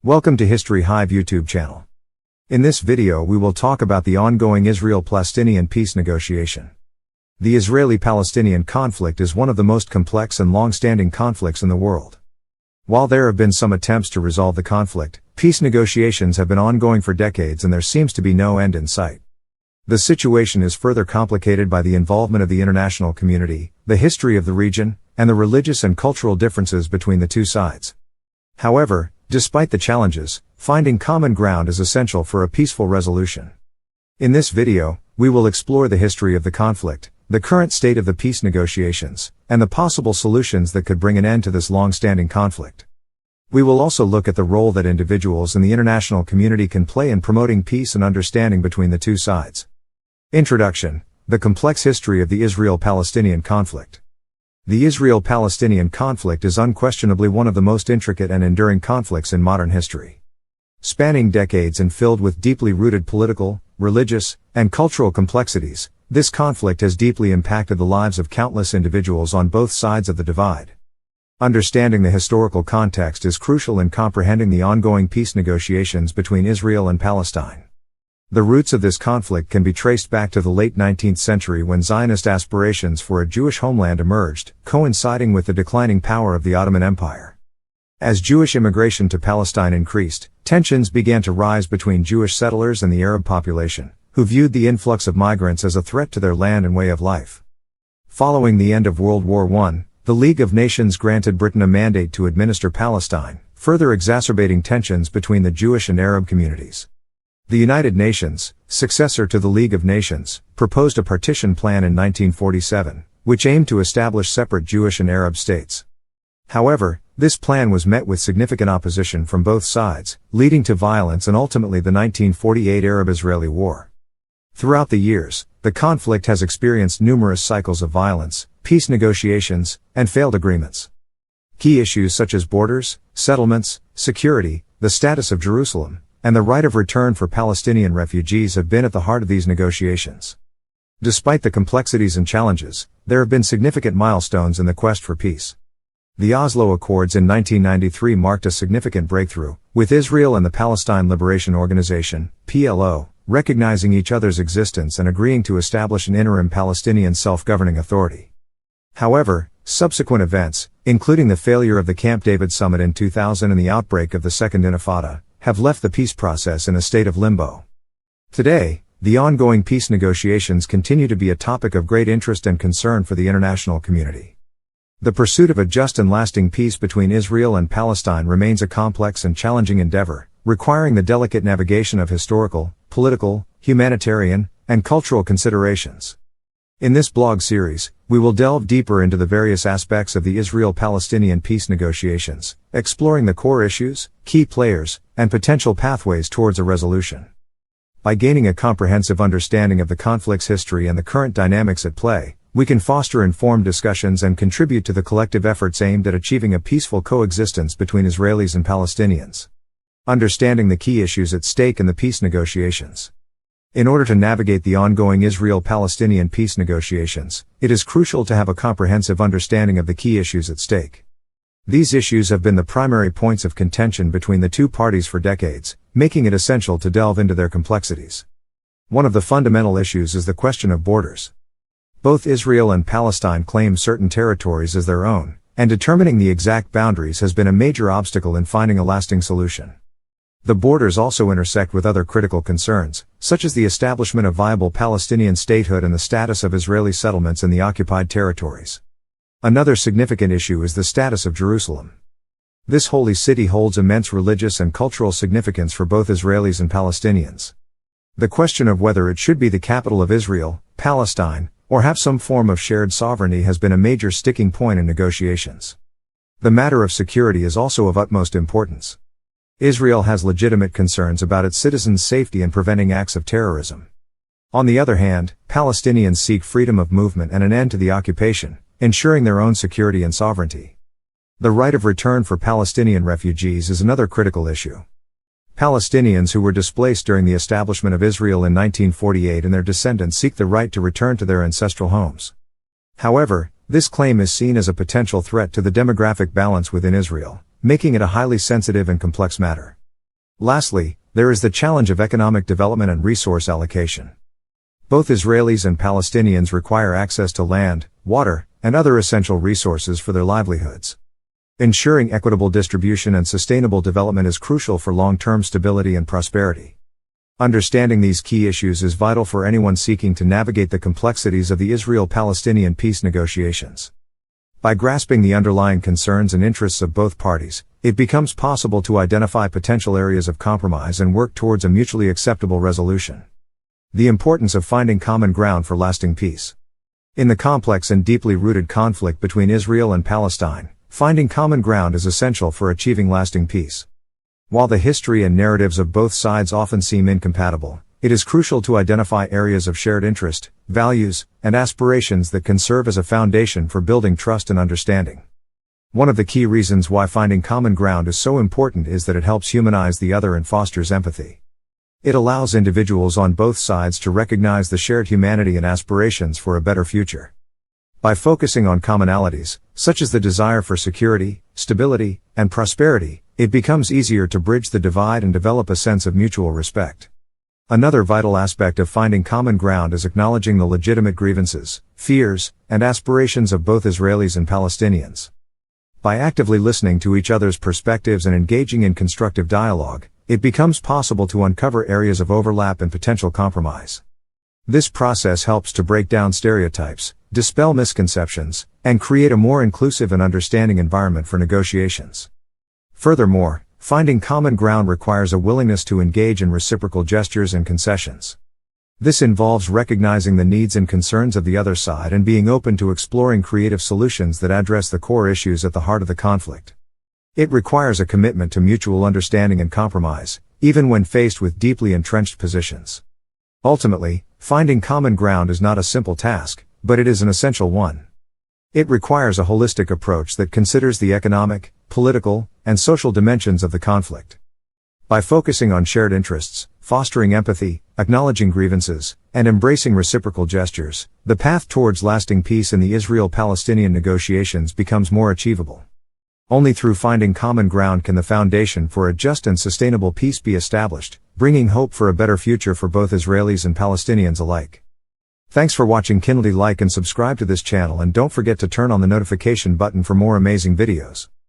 Welcome to History Hive YouTube channel. In this video we will talk about the ongoing Israel-Palestinian peace negotiation. The Israeli-Palestinian conflict is one of the most complex and long-standing conflicts in the world. While there have been some attempts to resolve the conflict, peace negotiations have been ongoing for decades and there seems to be no end in sight. The situation is further complicated by the involvement of the international community, the history of the region, and the religious and cultural differences between the two sides. However, despite the challenges, finding common ground is essential for a peaceful resolution. In this video, we will explore the history of the conflict, the current state of the peace negotiations, and the possible solutions that could bring an end to this long-standing conflict. We will also look at the role that individuals and the international community can play in promoting peace and understanding between the two sides. Introduction: the complex history of the Israel-Palestinian conflict. The Israel-Palestinian conflict is unquestionably one of the most intricate and enduring conflicts in modern history. Spanning decades and filled with deeply rooted political, religious, and cultural complexities, this conflict has deeply impacted the lives of countless individuals on both sides of the divide. Understanding the historical context is crucial in comprehending the ongoing peace negotiations between Israel and Palestine. The roots of this conflict can be traced back to the late 19th century when Zionist aspirations for a Jewish homeland emerged, coinciding with the declining power of the Ottoman Empire. As Jewish immigration to Palestine increased, tensions began to rise between Jewish settlers and the Arab population, who viewed the influx of migrants as a threat to their land and way of life. Following the end of World War I, the League of Nations granted Britain a mandate to administer Palestine, further exacerbating tensions between the Jewish and Arab communities. The United Nations, successor to the League of Nations, proposed a partition plan in 1947, which aimed to establish separate Jewish and Arab states. However, this plan was met with significant opposition from both sides, leading to violence and ultimately the 1948 Arab-Israeli War. Throughout the years, the conflict has experienced numerous cycles of violence, peace negotiations, and failed agreements. Key issues such as borders, settlements, security, the status of Jerusalem, and the right of return for Palestinian refugees have been at the heart of these negotiations. Despite the complexities and challenges, there have been significant milestones in the quest for peace. The Oslo Accords in 1993 marked a significant breakthrough, with Israel and the Palestine Liberation Organization, PLO, recognizing each other's existence and agreeing to establish an interim Palestinian self-governing authority. However, subsequent events, including the failure of the Camp David summit in 2000 and the outbreak of the Second Intifada, have left the peace process in a state of limbo. Today, the ongoing peace negotiations continue to be a topic of great interest and concern for the international community. The pursuit of a just and lasting peace between Israel and Palestine remains a complex and challenging endeavor, requiring the delicate navigation of historical, political, humanitarian, and cultural considerations. In this blog series, we will delve deeper into the various aspects of the Israel-Palestinian peace negotiations, exploring the core issues, key players, and potential pathways towards a resolution. By gaining a comprehensive understanding of the conflict's history and the current dynamics at play, we can foster informed discussions and contribute to the collective efforts aimed at achieving a peaceful coexistence between Israelis and Palestinians. Understanding the key issues at stake in the peace negotiations. In order to navigate the ongoing Israel-Palestinian peace negotiations, it is crucial to have a comprehensive understanding of the key issues at stake. These issues have been the primary points of contention between the two parties for decades, making it essential to delve into their complexities. One of the fundamental issues is the question of borders. Both Israel and Palestine claim certain territories as their own, and determining the exact boundaries has been a major obstacle in finding a lasting solution. The borders also intersect with other critical concerns, such as the establishment of viable Palestinian statehood and the status of Israeli settlements in the occupied territories. Another significant issue is the status of Jerusalem. This holy city holds immense religious and cultural significance for both Israelis and Palestinians. The question of whether it should be the capital of Israel, Palestine, or have some form of shared sovereignty has been a major sticking point in negotiations. The matter of security is also of utmost importance. Israel has legitimate concerns about its citizens' safety and preventing acts of terrorism. On the other hand, Palestinians seek freedom of movement and an end to the occupation, ensuring their own security and sovereignty. The right of return for Palestinian refugees is another critical issue. Palestinians who were displaced during the establishment of Israel in 1948 and their descendants seek the right to return to their ancestral homes. However, this claim is seen as a potential threat to the demographic balance within Israel, making it a highly sensitive and complex matter. Lastly, there is the challenge of economic development and resource allocation. Both Israelis and Palestinians require access to land, water, and other essential resources for their livelihoods. Ensuring equitable distribution and sustainable development is crucial for long-term stability and prosperity. Understanding these key issues is vital for anyone seeking to navigate the complexities of the Israel-Palestinian peace negotiations. By grasping the underlying concerns and interests of both parties, it becomes possible to identify potential areas of compromise and work towards a mutually acceptable resolution. The importance of finding common ground for lasting peace. In the complex and deeply rooted conflict between Israel and Palestine, finding common ground is essential for achieving lasting peace. While the history and narratives of both sides often seem incompatible, it is crucial to identify areas of shared interest, values, and aspirations that can serve as a foundation for building trust and understanding. One of the key reasons why finding common ground is so important is that it helps humanize the other and fosters empathy. It allows individuals on both sides to recognize the shared humanity and aspirations for a better future. By focusing on commonalities, such as the desire for security, stability, and prosperity, it becomes easier to bridge the divide and develop a sense of mutual respect. Another vital aspect of finding common ground is acknowledging the legitimate grievances, fears, and aspirations of both Israelis and Palestinians. By actively listening to each other's perspectives and engaging in constructive dialogue, it becomes possible to uncover areas of overlap and potential compromise. This process helps to break down stereotypes, dispel misconceptions, and create a more inclusive and understanding environment for negotiations. Furthermore, finding common ground requires a willingness to engage in reciprocal gestures and concessions. This involves recognizing the needs and concerns of the other side and being open to exploring creative solutions that address the core issues at the heart of the conflict. It requires a commitment to mutual understanding and compromise, even when faced with deeply entrenched positions. Ultimately, finding common ground is not a simple task, but it is an essential one. It requires a holistic approach that considers the economic, political, and social dimensions of the conflict. By focusing on shared interests, fostering empathy, acknowledging grievances, and embracing reciprocal gestures, the path towards lasting peace in the Israel-Palestinian negotiations becomes more achievable. Only through finding common ground can the foundation for a just and sustainable peace be established, bringing hope for a better future for both Israelis and Palestinians alike. Thanks for watching. Kindly like and subscribe to this channel, and don't forget to turn on the notification button for more amazing videos.